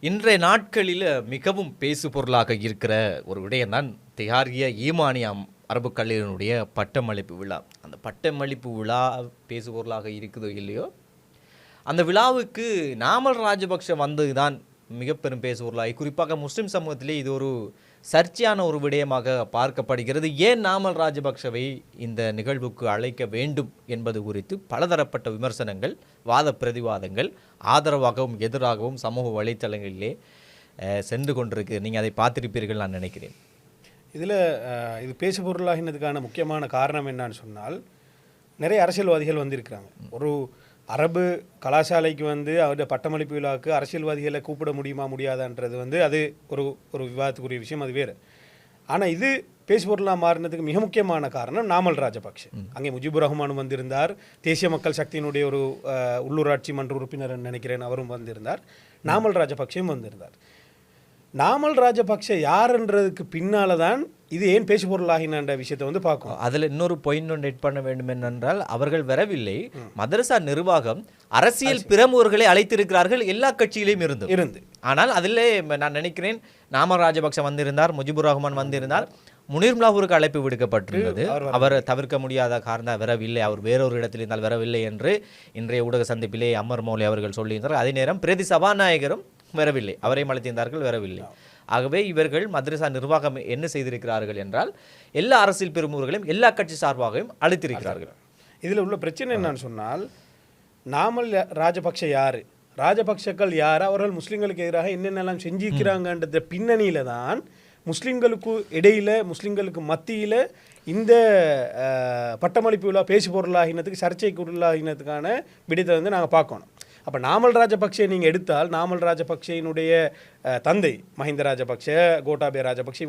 இன்றைய நாட்களில் மிகவும் பேசு பொருளாக இருக்கிற ஒரு விடயம்தான் திஹாரிய ஈமானி அரபு கல்லூரியினுடைய பட்டமளிப்பு விழா. அந்த பட்டமளிப்பு விழா பேசு பொருளாக இருக்குதோ இல்லையோ, அந்த விழாவுக்கு நாமல் ராஜபக்ஷ வந்தது தான் மிக பெரும் பேசு பொருளாகி, குறிப்பாக முஸ்லிம் சமூகத்திலே இது ஒரு சர்ச்சையான ஒரு விடயமாக பார்க்கப்படுகிறது. ஏன் நாமல் ராஜபக்ஷவை இந்த நிகழ்வுக்கு அழைக்க வேண்டும் என்பது குறித்து பலதரப்பட்ட விமர்சனங்கள், வாத பிரதிவாதங்கள் ஆதரவாகவும் எதிராகவும் சமூக வலைத்தளங்களிலே சென்று கொண்டிருக்கு. நீங்கள் அதை பார்த்திருப்பீர்கள் நான் நினைக்கிறேன். இது பேசு பொருளாகினதுக்கான முக்கியமான காரணம் என்னன்னு சொன்னால், நிறைய அரசியல்வாதிகள் வந்திருக்கிறாங்க. ஒரு அரபு கலாசாலைக்கு அவருடைய பட்டமளிப்பு விழாவுக்கு அரசியல்வாதிகளை கூப்பிட முடியுமா முடியாதான்றது அது ஒரு விவாதத்துக்குரிய விஷயம், அது வேறு. ஆனால் இது பேசு பொருளாக மாறினதுக்கு மிக முக்கியமான காரணம் நாமல் ராஜபக்ஷ. அங்கே முஜிபுர் ரஹ்மானும் வந்திருந்தார், தேசிய மக்கள் சக்தியினுடைய ஒரு உள்ளூராட்சி மன்ற உறுப்பினர் நினைக்கிறேன், அவரும் வந்திருந்தார், நாமல் ராஜபக்ஷயும் வந்திருந்தார். நாமல் ராஜபக்ஷ யாருன்றதுக்கு பின்னால தான் இது ஏன் பேசு பொருளாகின விஷயத்தை பார்க்கும். அதில் இன்னொரு பாயிண்ட் ஒன்று எட் பண்ண வேண்டும் என்னென்றால், அவர்கள் வரவில்லை, மதரசா நிர்வாகம் அரசியல் பிரமுகர்களை அழைத்திருக்கிறார்கள், எல்லா கட்சியிலையும் இருந்து. ஆனால் அதில் நான் நினைக்கிறேன் நாமல் ராஜபக்ஷ வந்திருந்தார், முஜிபுர் ரஹ்மான் வந்திருந்தார், முனீர் முலாவூருக்கு அழைப்பு விடுக்கப்பட்டிருந்தது. அவர் தவிர்க்க முடியாத காரணம் வரவில்லை, அவர் வேறொரு இடத்தில் இருந்தால் வரவில்லை என்று இன்றைய ஊடக சந்திப்பிலே அமர் மௌலி அவர்கள் சொல்லியிருந்தார். அதே நேரம் பிரதி சபாநாயகரும் வரவில்லை, அவரையும் அழைத்திருந்தார்கள், வரவில்லை. ஆகவே இவர்கள் மദ്രസா நிர்வாகம் என்ன செய்திருக்கிறார்கள் என்றால், எல்லா அரசியல் பிரமுகர்களையும் எல்லா கட்சி சார்பாகவும் அழைத்திருக்கிறார்கள். இதில் உள்ள பிரச்சனை என்னன்னு சொன்னால், நாமல் ராஜபக்ஷ யாரு, ராஜபக்ஷக்கள் யார், அவர்கள் முஸ்லீம்களுக்கு எதிராக என்னென்னலாம் செஞ்சிருக்கிறாங்கன்ற பின்னணியில தான் முஸ்லீம்களுக்கு இடையில, முஸ்லீம்களுக்கு மத்தியில் இந்த பட்டமளிப்பு விழா பேசு பொருளாகினதுக்கு, சர்ச்சைக்கு உள்ளாகினதுக்கான விடயத்தை நாங்கள் பார்க்கணும். அப்போ நாமல் ராஜபக்ஷை நீங்கள் எடுத்தால், நாமல் ராஜபக்ஷையினுடைய தந்தை மஹிந்த ராஜபக்ஷ, கோட்டாபே ராஜபக்ஷ,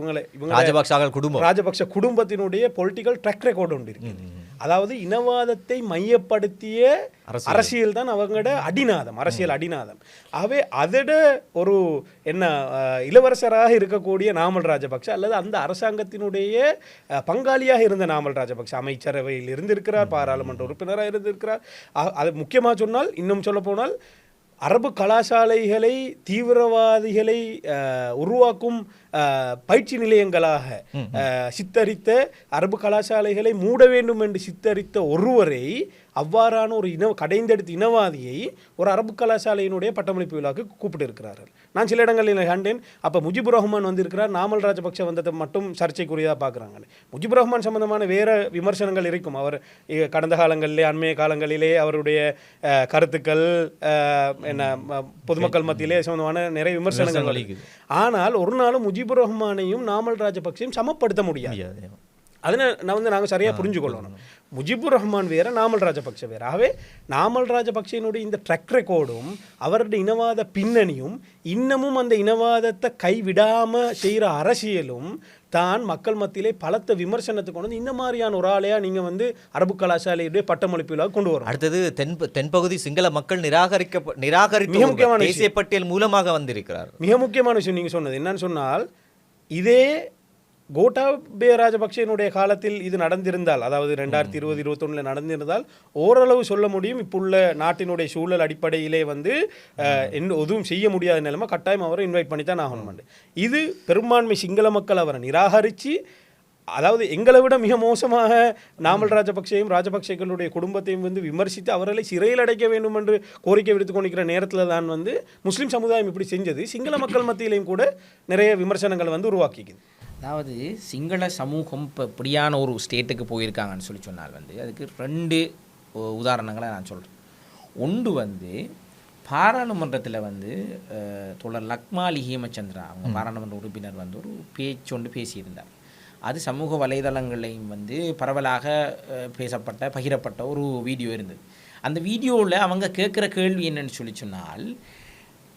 ராஜபக்ஷ குடும்பத்தினுடைய பொலிட்டிக்கல் ட்ராக் ரெக்கார்டு ஒன்று இருக்கு. அதாவது இனவாதத்தை மையப்படுத்திய அரசியல் தான் அவங்களோட அடிநாதம், அரசியல் அடிநாதம். ஆகவே அதோட ஒரு இளவரசராக இருக்கக்கூடிய நாமல் ராஜபக்ஷ, அல்லது அந்த அரசாங்கத்தினுடைய பங்காளியாக இருந்த நாமல் ராஜபக்ஷ அமைச்சரவையில் இருந்திருக்கிறார், பாராளுமன்ற உறுப்பினராக இருந்திருக்கிறார். அது முக்கியமாக சொன்னால், இன்னும் சொல்ல போனால், அரபு கலாசாலைகளை தீவிரவாதிகளை உருவாக்கும் பயிற்சி நிலையங்களாக சித்தரித்த, அரபு கலாசாலைகளை மூட வேண்டும் என்று சித்தரித்த ஒருவரை, அவ்வாறான ஒரு கடைந்தெடுத்த இனவாதியை ஒரு அரபு கலாசாலையினுடைய பட்டமளிப்பு விழாவுக்கு கூப்பிட்டு இருக்கிறார்கள். நான் சில இடங்களில் கண்டேன். அப்போ முஜிபுர் ரஹ்மான் வந்திருக்கிறார், நாமல் ராஜபக்ஷ வந்ததை மட்டும் சர்ச்சைக்குரியதாக பார்க்குறாங்க. முஜிபுர் ரஹ்மான் சம்பந்தமான வேறு விமர்சனங்கள் இருக்கும். அவர் கடந்த காலங்களிலே, அண்மைய காலங்களிலே அவருடைய கருத்துக்கள் பொதுமக்கள் மத்தியிலே சம்பந்தமான நிறைய விமர்சனங்கள். ஆனால் ஒரு நாளும் முஜிபுர் ரஹ்மானையும் நாமல் ராஜபக்சையும் சமப்படுத்த முடியாது. அதனை நாங்கள் சரியாக புரிஞ்சுக்கொள்ளணும். முஜிபுர் ரஹ்மான் வேற, நாமல் ராஜபக்ஷ வேற. ஆகவே நாமல் ராஜபக்சையினுடைய இந்த ட்ராக் ரெக்கார்டும் அவருடைய இனவாத பின்னணியும், இன்னமும் அந்த இனவாதத்தை கைவிடாமல் செய்கிற அரசியலும் தான் மக்கள் மத்தியிலே பலத்த விமர்சனத்துக்கு கொண்டு இந்த மாதிரியான ஒரு ஆளையா நீங்கள் அரபு கலாசாலையுடைய பட்டமளிப்பு விழா கொண்டு வரும். அடுத்தது தென்பகுதி சிங்கள மக்கள் நிராகரிக்க மிக முக்கியமான தேசிய பட்டியல் மூலமாக வந்திருக்கிறார். மிக முக்கியமான விஷயம் நீங்கள் சொன்னது என்னன்னு சொன்னால், இதே கோட்டாபே ராஜபக்சேனுடைய காலத்தில் இது நடந்திருந்தால், அதாவது 2020-21 நடந்திருந்தால் ஓரளவு சொல்ல முடியும். இப்புள்ள நாட்டினுடைய சூழல் அடிப்படையிலே எதுவும் செய்ய முடியாத நிலைமை, கட்டாயம் அவரை இன்வைட் பண்ணி தான் ஆகணும். இது பெரும்பான்மை சிங்கள மக்கள் அவரை நிராகரித்து, அதாவது எங்களை விட மிக மோசமாக நாமல் ராஜபக்சையும் ராஜபக்சேக்களுடைய குடும்பத்தையும் விமர்சித்து அவர்களை சிறையில் அடைக்க வேண்டும் என்று கோரிக்கை விடுத்து கொண்டிருக்கிற நேரத்தில் தான் முஸ்லீம் சமுதாயம் இப்படி செஞ்சது சிங்கள மக்கள் மத்தியிலையும் கூட நிறைய விமர்சனங்கள் உருவாக்கிக்குது. அதாவது சிங்கள சமூகம் இப்போ இப்படியான ஒரு ஸ்டேட்டுக்கு போயிருக்காங்கன்னு சொன்னால் அதுக்கு 2 உதாரணங்களை நான் சொல்கிறேன். ஒன்று பாராளுமன்றத்தில் தொடர் லக்மாலி ஹேமச்சந்திரா அவங்க பாராளுமன்ற உறுப்பினர் ஒரு பேச்சு ஒன்று பேசியிருந்தார். அது சமூக வலைதளங்களையும் பரவலாக பேசப்பட்ட, பகிரப்பட்ட ஒரு வீடியோ இருந்தது. அந்த வீடியோவில் அவங்க கேட்குற கேள்வி என்னன்னு சொன்னால்,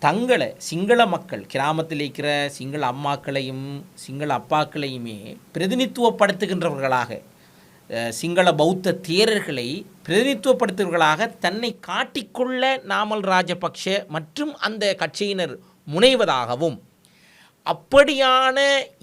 தங்களை சிங்கள மக்கள், கிராமத்தில் இருக்கிற சிங்கள அம்மாக்களையும் சிங்கள அப்பாக்களையுமே பிரதிநிதித்துவப்படுத்துகின்றவர்களாக, சிங்கள பௌத்த தேரர்களை பிரதிநிதித்துவப்படுத்துவர்களாக தன்னை காட்டிக்கொள்ள நாமல் ராஜபக்ஷ மற்றும் அந்த கட்சியினர் முனைவதாகவும், அப்படியான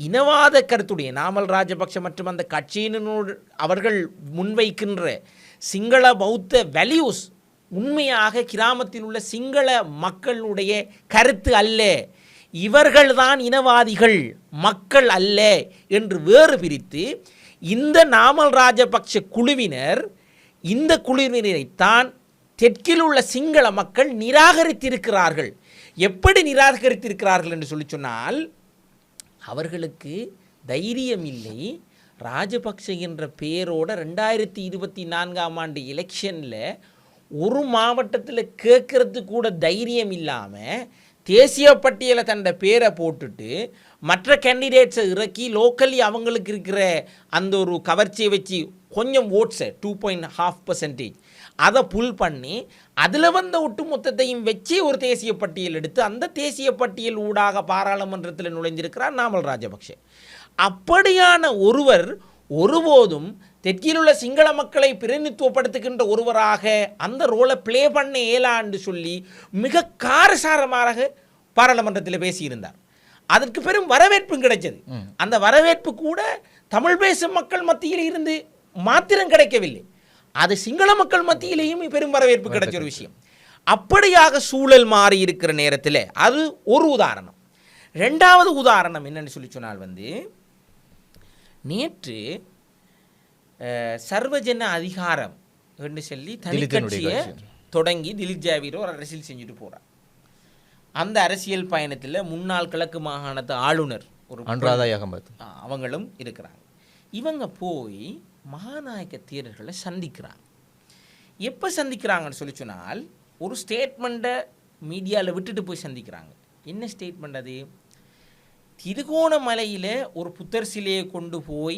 இனவாத கருத்துடைய நாமல் ராஜபக்ஷ மற்றும் அந்த கட்சியினோடு அவர்கள் முன்வைக்கின்ற சிங்கள பௌத்த வேல்யூஸ் உண்மையாக கிராமத்தில் உள்ள சிங்கள மக்களுடைய கருத்து அல்ல, இவர்கள்தான் இனவாதிகள், மக்கள் அல்ல என்று வேறு பிரித்து இந்த நாமல் ராஜபக்ஷ குழுவினர் இந்த குழுவினரைத்தான் தெற்கில் உள்ள சிங்கள மக்கள் நிராகரித்திருக்கிறார்கள். எப்படி நிராகரித்திருக்கிறார்கள் என்று சொல்லி சொன்னால், அவர்களுக்கு தைரியம் இல்லை. ராஜபக்ஷ என்ற பெயரோட 2024 எலெக்ஷனில் ஒரு மாவட்டத்தில் கேட்கறது கூட தைரியம் இல்லாமல் தேசிய பட்டியலை தன்னோட பேரை போட்டுட்டு மற்ற கேண்டிடேட்ஸை இறக்கி லோக்கலி அவங்களுக்கு இருக்கிற அந்த ஒரு கவர்ச்சியை வச்சு கொஞ்சம் ஓட்ஸை 2.5% அதை புல் பண்ணி அதில் வந்த ஒட்டுமொத்தத்தையும் வச்சு ஒரு தேசிய பட்டியல் எடுத்து அந்த தேசிய பட்டியல் ஊடாக பாராளுமன்றத்தில் நுழைந்திருக்கிறார் நாமல் ராஜபக்ஷ. அப்படியான ஒருவர் ஒருபோதும் தெற்கில் உள்ள சிங்கள மக்களை பிரதிநிதித்துவப்படுத்துகின்ற ஒருவராக அந்த ரோலை ப்ளே பண்ண இயலான்னு சொல்லி மிக காரசாரமாக பாராளுமன்றத்தில் பேசியிருந்தார். அதற்கு பெரும் வரவேற்பும் கிடைச்சது. அந்த வரவேற்பு கூட தமிழ் பேசும் மக்கள் மத்தியில் இருந்து மாத்திரம் கிடைக்கவில்லை, அது சிங்கள மக்கள் மத்தியிலேயும் பெரும் வரவேற்பு கிடைச்ச ஒரு விஷயம். அப்படியாக சூழல் மாறி இருக்கிற நேரத்தில் அது ஒரு உதாரணம். ரெண்டாவது உதாரணம் என்னன்னு சொல்லி சொன்னால் நேற்று சர்வஜன அதிகாரம் என்று சொல்லி தனிக்கட்சியை தொடங்கி திலீப் ஜாவீரோ ஒரு அரசியல் செஞ்சுட்டு போகிறார். அந்த அரசியல் பயணத்தில் முன்னாள் கிழக்கு மாகாணத்து ஆளுநர் ஒரு அனுராதா அகமது அவங்களும் இருக்கிறாங்க. இவங்க போய் மகாநாயக்க தேரர்களை சந்திக்கிறாங்க. எப்போ சந்திக்கிறாங்கன்னு சொல்லி சொன்னால், ஒரு ஸ்டேட்மெண்ட்டை மீடியாவில் விட்டுட்டு போய் சந்திக்கிறாங்க. என்ன ஸ்டேட்மெண்ட் அது? திருகோணமலையில் ஒரு புத்தர் சிலையை கொண்டு போய்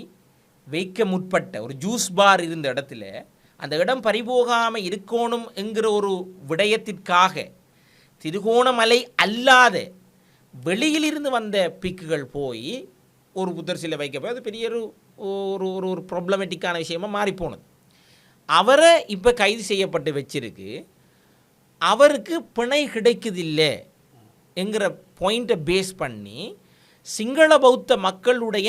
வைக்க முற்பட்ட ஒரு ஜூஸ் பார் இருந்த இடத்துல அந்த இடம் பறிபோகாமல் இருக்கணும் என்கிற ஒரு விடயத்திற்காக திருகோணமலை அல்லாத வெளியிலிருந்து வந்த பிக்குகள் போய் ஒரு புத்தர் சிலை வைக்க போய் அது பெரிய ஒரு ஒரு ப்ராப்ளமேட்டிக்கான விஷயமாக மாறிப்போனது. அவரை இப்போ கைது செய்யப்பட்டு வச்சிருக்கு. அவருக்கு பிணை கிடைக்குதில்லை என்கிற பாயிண்ட்டை பேஸ் பண்ணி சிங்கள பௌத்த மக்களுடைய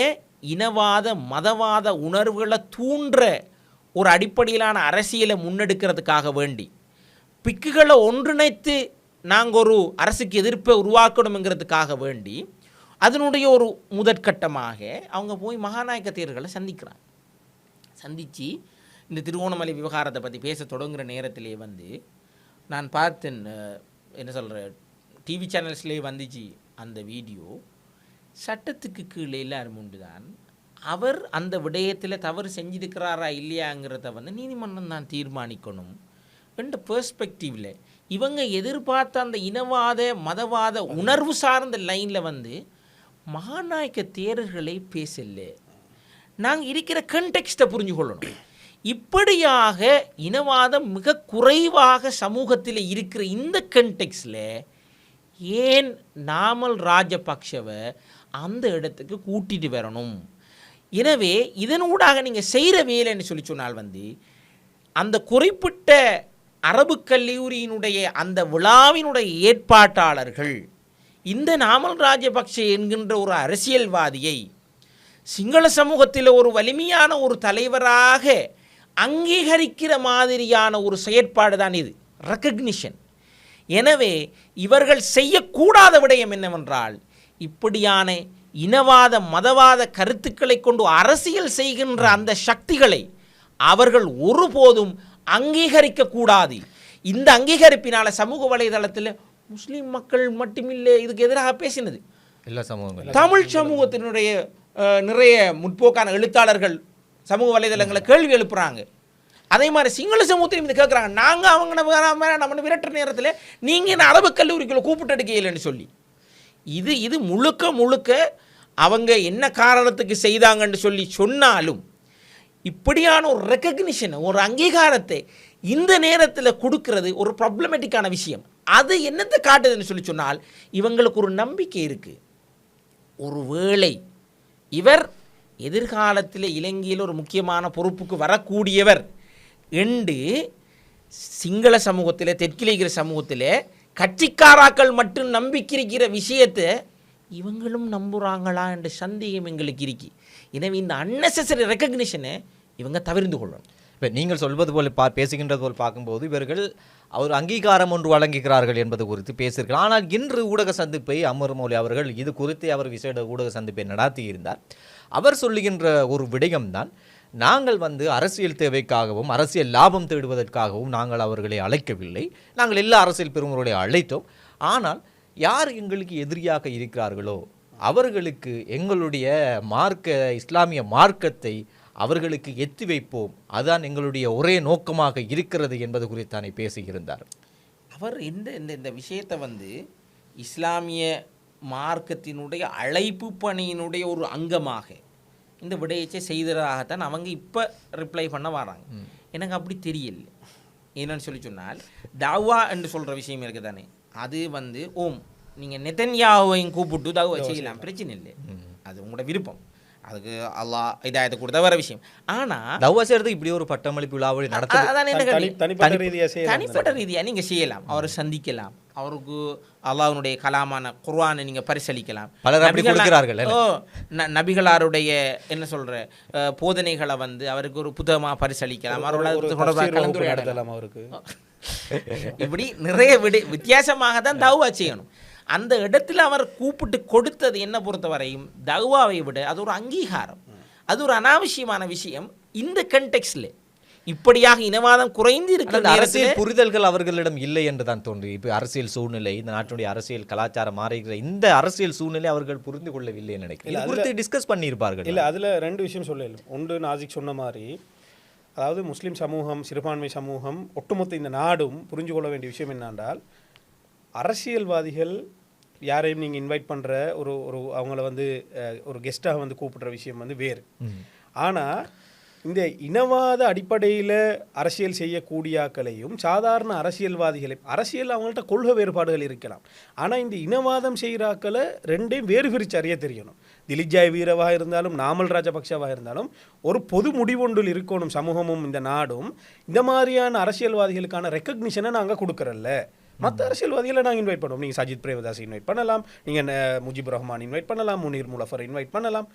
இனவாத மதவாத உணர்வுகளை தூண்டுற ஒரு அடிப்படையிலான அரசியலை முன்னெடுக்கிறதுக்காக வேண்டி பிக்குகளை ஒன்றிணைத்து நாங்கள் ஒரு அரசுக்கு எதிர்ப்பை உருவாக்கணுங்கிறதுக்காக வேண்டி அதனுடைய ஒரு முதற்கட்டமாக அவங்க போய் மகாநாயக்க தேர்களை சந்திக்கிறாங்க. சந்தித்து இந்த திருகோணமலை விவகாரத்தை பற்றி பேச தொடங்குகிற நேரத்திலே நான் பார்த்தேன், என்ன சொல்கிற டிவி சேனல்ஸ்லேயே வந்துச்சு அந்த வீடியோ. சட்டத்துக்கு கீழே எல்லாரும் உண்டு தான். அவர் அந்த விடயத்தில் தவறு செஞ்சிருக்கிறாரா இல்லையாங்கிறத நீதிமன்றம் தான் தீர்மானிக்கணும் என்ற பெர்ஸ்பெக்டிவில் இவங்க எதிர்பார்த்த அந்த இனவாத மதவாத உணர்வு சார்ந்த லைனில் மகாநாயக்க தேரர்களை பேசல. நாங்கள் இருக்கிற கண்டெக்ஸ்ட்டை புரிஞ்சு கொள்ளணும். இப்படியாக இனவாதம் மிக குறைவாக சமூகத்தில் இருக்கிற இந்த கண்டெக்ஸ்டில் ஏன் நாமல் ராஜபக்ஷவை அந்த இடத்துக்கு கூட்டிட்டு வரணும்? எனவே இதனூடாக நீங்கள் செய்கிற வேலைன்னு சொல்லி சொன்னால் அந்த குறிப்பிட்ட அரபு கல்லூரியினுடைய அந்த விழாவினுடைய ஏற்பாட்டாளர்கள் இந்த நாமல் ராஜபக்ஷ என்கின்ற ஒரு அரசியல்வாதியை சிங்கள சமூகத்தில் ஒரு வலிமையான ஒரு தலைவராக அங்கீகரிக்கிற மாதிரியான ஒரு செயற்பாடு தான் இது, ரெக்கக்னிஷன். எனவே இவர்கள் செய்யக்கூடாத விடயம் என்னவென்றால், இப்படியான இனவாத மதவாத கருத்துக்களை கொண்டு அரசியல் செய்கின்ற அந்த சக்திகளை அவர்கள் ஒருபோதும் அங்கீகரிக்கக்கூடாது. இந்த அங்கீகரிப்பினால் சமூக வலைதளத்தில் முஸ்லீம் மக்கள் மட்டுமில்லை இதுக்கு எதிராக பேசினது, எல்லா சமூகங்களும், தமிழ் சமூகத்தினுடைய நிறைய முற்போக்கான எழுத்தாளர்கள் சமூக வலைதளங்களை கேள்வி எழுப்புறாங்க. அதே மாதிரி சிங்கள சமூகத்தையும் இது கேட்குறாங்க. நாங்கள் அவங்க நம்ம விரட்டுற நேரத்தில் நீங்கள் என்ன அரபு கல்லூரிக்குள்ளே கூப்பிட்டு எடுக்கலைன்னு சொல்லி இது முழுக்க முழுக்க அவங்க என்ன காரணத்துக்கு செய்தாங்கன்னு சொல்லி சொன்னாலும் இப்படியான ஒரு ரெக்கக்னிஷனை ஒரு அங்கீகாரத்தை இந்த நேரத்தில் கொடுக்கறது ஒரு ப்ராப்ளமேட்டிக்கான விஷயம். அது என்னத்தை காட்டுதுன்னு சொல்லி சொன்னால் இவங்களுக்கு ஒரு நம்பிக்கை இருக்குது. ஒரு வேளை இவர் எதிர்காலத்தில் இலங்கையில் ஒரு முக்கியமான பொறுப்புக்கு வரக்கூடியவர் என்று சிங்கள சமூகத்தில் தெற்கிலிருக்கிற சமூகத்தில் கட்சிக்காராக்கள் மட்டும் நம்பிக்கிற விஷயத்தை இவங்களும் நம்புகிறாங்களா என்ற சந்தேகம் எங்களுக்கு இருக்கு. எனவே இந்த அன்னெசரி ரெக்கக்னிஷனை இவங்க தவிர்த்து கொள்ளணும். இப்போ நீங்கள் சொல்வது போல் பேசுகின்றது போல் பார்க்கும்போது இவர்கள் அவர் அங்கீகாரம் ஒன்று வழங்குகிறார்கள் என்பது குறித்து பேசியிருக்கிறார். ஆனால் இன்று ஊடக சந்திப்பை அமர் மௌலி அவர்கள் இது குறித்து அவர் விசேட ஊடக சந்திப்பை நடத்தியிருந்தார். அவர் சொல்லுகின்ற ஒரு விடயம்தான், நாங்கள் அரசியல் தேவைக்காகவும் அரசியல் லாபம் தேடுவதற்காகவும் நாங்கள் அவர்களை அழைக்கவில்லை, நாங்கள் எல்லா அரசியல் பெருமர்களை அழைத்தோம். ஆனால் யார் எங்களுக்கு எதிரியாக இருக்கிறார்களோ அவர்களுக்கு எங்களுடைய இஸ்லாமிய மார்க்கத்தை அவர்களுக்கு எத்தி வைப்போம், அதுதான் எங்களுடைய ஒரே நோக்கமாக இருக்கிறது என்பது குறித்தானே பேசியிருந்தார். அவர் இந்த விஷயத்தை இஸ்லாமிய மார்க்கத்தினுடைய அழைப்பு பணியினுடைய ஒரு அங்கமாக இந்த விடயத்தை செய்ததாகத்தான் அவங்க இப்போ ரிப்ளை பண்ண வராங்க. எனக்கு அப்படி தெரியல. என்னன்னு சொன்னால் தாவா என்று சொல்கிற விஷயம் இருக்குது தானே, அது நீங்கள் நெதன்யாவையும் கூப்பிட்டு தாவா செய்யலாம், பிரச்சனை இல்லை, அது உங்களோட விருப்பம், அதுக்கு அல்லாஹ் இதாயத்தை கொடுத்த வர விஷயம். ஆனால் தவா செய்கிறது இப்படி ஒரு பட்டமளிப்பு விழாவை தனிப்பட்ட ரீதியாக நீங்கள் செய்யலாம், அவரை சந்திக்கலாம், அவருக்கு அல்லாஹ்வுடைய கலாமான குர்ஆனை நீங்கள் பரிசளிக்கலாம். நபிகளாருடைய என்ன சொல்கிற போதனைகளை அவருக்கு ஒரு புத்தகமாக பரிசளிக்கலாம், அவருக்கு இப்படி நிறைய வித்தியாசமாக தான் தௌவா செய்யணும். அந்த இடத்துல அவர் கூப்பிட்டு கொடுத்தது என்ன பொறுத்தவரையும் தௌவாவை விட அது ஒரு அங்கீகாரம், அது ஒரு அனாவசியமான விஷயம். இந்த கண்டெக்ஸ்ட்ல இப்படியாக இனவாதம் குறைந்து இருக்கிற அரசியல் புரிதல்கள் அவர்களிடம் இல்லை என்று தான் தோன்றி. இப்போ அரசியல் சூழ்நிலை, இந்த நாட்டினுடைய அரசியல் கலாச்சாரம் மாறுகிற இந்த அரசியல் சூழ்நிலை அவர்கள் புரிந்து கொள்ளவில்லை நினைக்கிறேன். டிஸ்கஸ் பண்ணியிருப்பார்கள். இல்லை, அதில் ரெண்டு விஷயம் சொல்லலாம். ஒன்று நாசிக் சொன்ன மாதிரி, அதாவது முஸ்லீம் சமூகம், சிறுபான்மை சமூகம், ஒட்டுமொத்த இந்த நாடும் புரிஞ்சு கொள்ள வேண்டிய விஷயம் என்னென்றால், அரசியல்வாதிகள் யாரையும் நீங்கள் இன்வைட் பண்ணுற ஒரு அவங்கள ஒரு கெஸ்ட்டாக கூப்பிடுற விஷயம் வேறு. ஆனால் இந்த இனவாத அடிப்படையில் அரசியல் செய்யக்கூடியாக்களையும் சாதாரண அரசியல்வாதிகளை, அரசியல் அவங்கள்ட்ட கொள்கை வேறுபாடுகள் இருக்கலாம், ஆனால் இந்த இனவாதம் செய்கிறாக்களை ரெண்டையும் வேறு பிரித்து அறிய தெரியணும். திலிஜாய் வீரவாக இருந்தாலும் நாமல் ராஜபக்சவாக இருந்தாலும் ஒரு பொது முடிவொன்றில் இருக்கணும் சமூகமும் இந்த நாடும். இந்த மாதிரியான அரசியல்வாதிகளுக்கான ரெக்கக்னிஷனை நாங்கள் கொடுக்குறல்ல. மற்ற அரசியல்வாதிகளை நாங்கள் இன்வைட் பண்ணுவோம். நீங்கள் சஜித் பிரேமதாஸ் இன்வைட் பண்ணலாம், நீங்கள் முஜிபுர் ரஹ்மான் இன்வைட் பண்ணலாம், முனீர் முலஃபர் இன்வைட் பண்ணலாம்,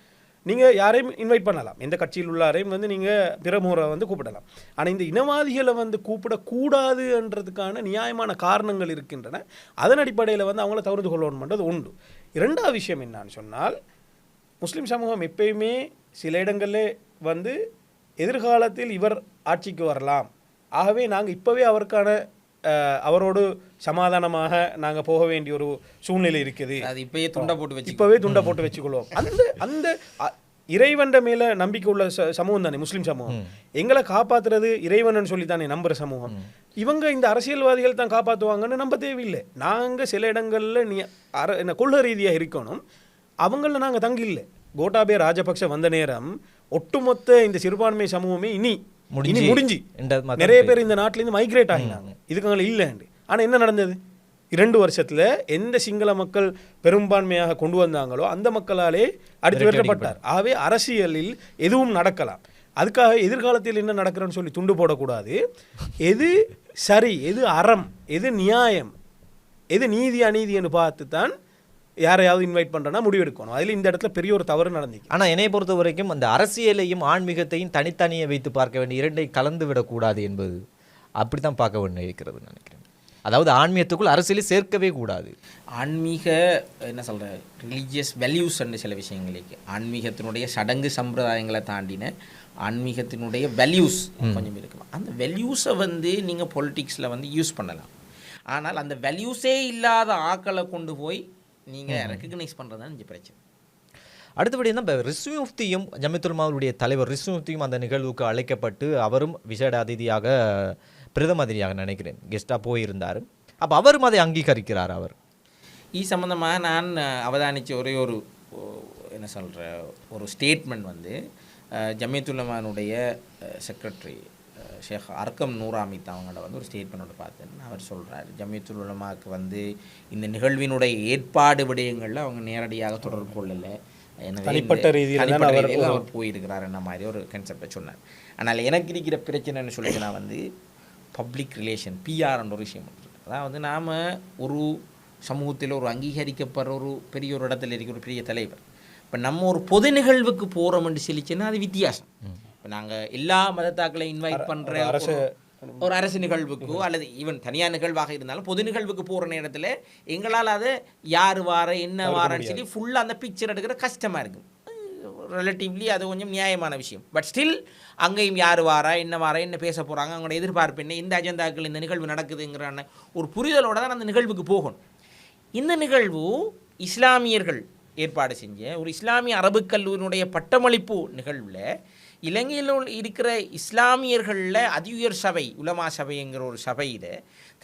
நீங்கள் யாரையும் இன்வைட் பண்ணலாம், எந்த கட்சியில் உள்ளாரையும் நீங்கள் பிரமுறை கூப்பிடலாம். ஆனால் இந்த இனவாதிகளை கூப்பிடக்கூடாதுன்றதுக்கான நியாயமான காரணங்கள் இருக்கின்றன. அதன் அடிப்படையில் அவங்கள தவிர்த்து கொள்ளணும்ன்றது உண்டு. இரண்டாவது விஷயம் என்னான்னு சொன்னால், முஸ்லீம் சமூகம் எப்பயுமே சில இடங்களில் எதிர்காலத்தில் இவர் ஆட்சிக்கு வரலாம், ஆகவே நாங்கள் இப்போவே அவரோடு சமாதானமாக நாங்கள் போக வேண்டிய ஒரு சூழ்நிலை இருக்குது, இப்போவே துண்டை போட்டு வச்சுக்கொள்வோம். அந்த இறைவன் மேலே நம்பிக்கை உள்ள சமூகம் தானே முஸ்லீம் சமூகம். எங்களை காப்பாற்றுறது இறைவன் சொல்லி தானே நம்புகிற சமூகம். இவங்க இந்த அரசியல்வாதிகள் தான் காப்பாற்றுவாங்கன்னு நம்ப தேவையில்லை. நாங்கள் சில இடங்களில் கொள்கை ரீதியாக இருக்கணும், அவங்கள நாங்கள் தங்கி இல்லை. கோட்டாபய ராஜபக்ஷ வந்த நேரம் ஒட்டுமொத்த இந்த சிறுபான்மை சமூகமே இனி முடிஞ்சு நிறைய பேர் இந்த நாட்டிலேருந்து மைக்ரேட் ஆகினாங்க, இதுக்கு இல்லைண்டு. ஆனால் என்ன நடந்தது? 2 வருஷத்தில் எந்த சிங்கள மக்கள் பெரும்பான்மையாக கொண்டு வந்தாங்களோ அந்த மக்களாலே அடித்து விரட்டப்பட்டார். ஆகவே அரசியலில் எதுவும் நடக்கலாம். அதுக்காக எதிர்காலத்தில் என்ன நடக்கிறன்னு சொல்லி துண்டு போடக்கூடாது. எது சரி, எது அறம், எது நியாயம், எது நீதி அநீதின்னு பார்த்து தான் யாரையாவது இன்வைட் பண்ணுறனா முடிவெடுக்கணும். அதில் இந்த இடத்துல பெரிய ஒரு தவறு நடந்துச்சு. ஆனால் என்னை பொறுத்த வரைக்கும் அந்த அரசியலையும் ஆன்மீகத்தையும் தனித்தனியை வைத்து பார்க்க வேண்டிய, இரண்டை கலந்து விடக்கூடாது என்பது அப்படி தான் பார்க்க வேண்டிய இருக்கிறது நினைக்கிறேன். அதாவது ஆன்மீகத்துக்குள் அரசியலை சேர்க்கவே கூடாது. ஆன்மீக என்ன சொல்கிற ரிலீஜியஸ் வேல்யூஸ்ன்னு சில விஷயங்களுக்கு, ஆன்மீகத்தினுடைய சடங்கு சம்பிரதாயங்களை தாண்டின ஆன்மீகத்தினுடைய வேல்யூஸ் கொஞ்சம் இருக்கலாம். அந்த வேல்யூஸை நீங்கள் பொலிட்டிக்ஸில் யூஸ் பண்ணலாம். ஆனால் அந்த வேல்யூஸே இல்லாத ஆக்களை கொண்டு போய் நீங்கள் ரெக்கக்னைஸ் பண்ணுறது தான் இங்கே பிரச்சனை. அடுத்தபடி தான் இப்போ ரிஸ்வி முஃப்தியும் ஜமியத்துல் உலமாவுடைய தலைவர் ரிஸ்வி முஃப்தியும் அந்த நிகழ்வுக்கு அழைக்கப்பட்டு அவரும் விசேட அதிதியாக, பிரதம அதிதியாக நினைக்கிறேன், கெஸ்ட்டாக போயிருந்தார். அப்போ அவரும் அதை அங்கீகரிக்கிறார். அவர் சம்பந்தமாக நான் அவதானித்த ஒரே ஒரு என்ன சொல்கிற ஒரு ஸ்டேட்மெண்ட் ஜமியத்துல் உலமாவுடைய செக்ரட்டரி ஷேக் அர்க்கம் நூராமித் அவங்களோட ஒரு ஸ்டேட்மெண்ட் பார்த்தேன். அவர் சொல்கிறார், ஜமியத்துல் உலமாவுக்கு இந்த நிகழ்வினுடைய ஏற்பாடு விடயங்களில் அவங்க நேரடியாக தொடர்பு கொள்ளலை, தனிப்பட்ட ரீதியில் அவர் போயிருக்கிறார் என்ன மாதிரி ஒரு கன்செப்டை சொன்னார். ஆனால் எனக்கு இருக்கிற பிரச்சனைன்னு சொல்லிச்சுன்னா பப்ளிக் ரிலேஷன், பிஆர்ன்ற ஒரு விஷயம் இருக்குது. அதாவது நாம் ஒரு சமூகத்தில் ஒரு அங்கீகரிக்கப்படுற ஒரு பெரிய ஒரு இடத்துல இருக்கிற ஒரு பெரிய தலைவர், இப்போ நம்ம ஒரு பொது நிகழ்வுக்கு போகிறோம்னு சொல்லிச்சுன்னா அது வித்தியாசம். நாங்கள் எல்லா மதத்தாக்களையும் இன்வைட் பண்ணுற ஒரு அரசு நிகழ்வுக்கோ அல்லது ஈவன் தனியார் நிகழ்வாக இருந்தாலும் பொது நிகழ்வுக்கு போகிற நேரத்தில் எங்களால் அதை யார் வார என்ன வாரன்னு சொல்லி ஃபுல்லாக அந்த பிக்சர் எடுக்கிற கஷ்டமாக இருக்கும். ரிலேட்டிவ்லி அது கொஞ்சம் நியாயமான விஷயம். பட் ஸ்டில் அங்கேயும் யார் வாரா என்ன பேச போகிறாங்க, அவங்களோட எதிர்பார்ப்பு என்ன, இந்த அஜெண்டாக்கள் இந்த நிகழ்வு நடக்குதுங்கிறான ஒரு புரிதலோடு தான் அந்த நிகழ்வுக்கு போகணும். இந்த நிகழ்வு இஸ்லாமியர்கள் ஏற்பாடு செஞ்ச ஒரு இஸ்லாமிய அரபுக் கல்லூரியினுடைய பட்டமளிப்பு நிகழ்வில் இலங்கையில் இருக்கிற இஸ்லாமியர்களில் அதியுயர் சபை உலமா சபைங்கிற ஒரு சபையில்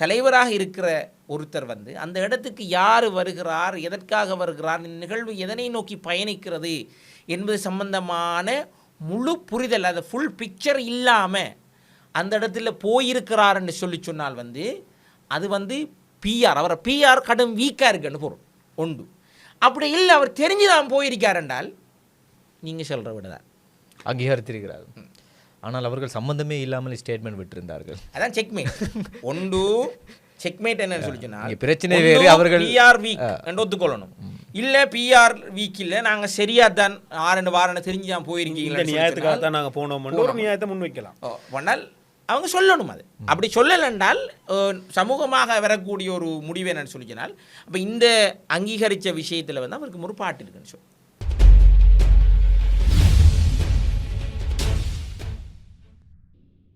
தலைவராக இருக்கிற ஒருத்தர் வந்து அந்த இடத்துக்கு யார் வருகிறார், எதற்காக வருகிறார், இந்த நிகழ்வு எதனை நோக்கி பயணிக்கிறது என்பது சம்பந்தமான முழு புரிதல், அது ஃபுல் பிக்சர் இல்லாமல் அந்த இடத்துல போயிருக்கிறாருன்னு சொன்னால் வந்து அது வந்து பிஆர், அவரை பிஆர் கடும் வீக்காக இருக்குன்னு பொருள் உண்டு. அப்படி இல்லை, அவர் தெரிஞ்சு தான் போயிருக்கார் என்றால் நீங்கள் சொல்கிற விட தான் அங்கீகரித்திருக்கிறார்கள். ஆனால் அவர்கள் சம்பந்தமே இல்லாமல் ஸ்டேட்மெண்ட் விட்டிருந்தார்கள். அதான் செக்மேட். ஒன்று செக்மேட் என்னன்னு சொல்லி சொன்னால் பிரச்சனை வேறு, அவர்கள் பிஆர் வீக் என்று ஒத்துக்கொள்ளணும். இல்லை பிஆர் வீக் இல்லை, நாங்கள் சரியாக தான் ஆரண்டு வாரன்னு தெரிஞ்சு தான் போயிருக்கீங்க, நியாயத்துக்காக தான் நாங்கள் போனோம், ஒரு நியாயத்தை முன்வைக்கலாம். ஆனால் அவங்க சொல்லணும். அது அப்படி சொல்லலைன்றால் சமூகமாக வரக்கூடிய ஒரு முடிவு என்னன்னு சொல்லிச்சினால் அப்போ இந்த அங்கீகரித்த விஷயத்தில் வந்து அவருக்கு முற்பாட்டு இருக்குன்னு சொல்லி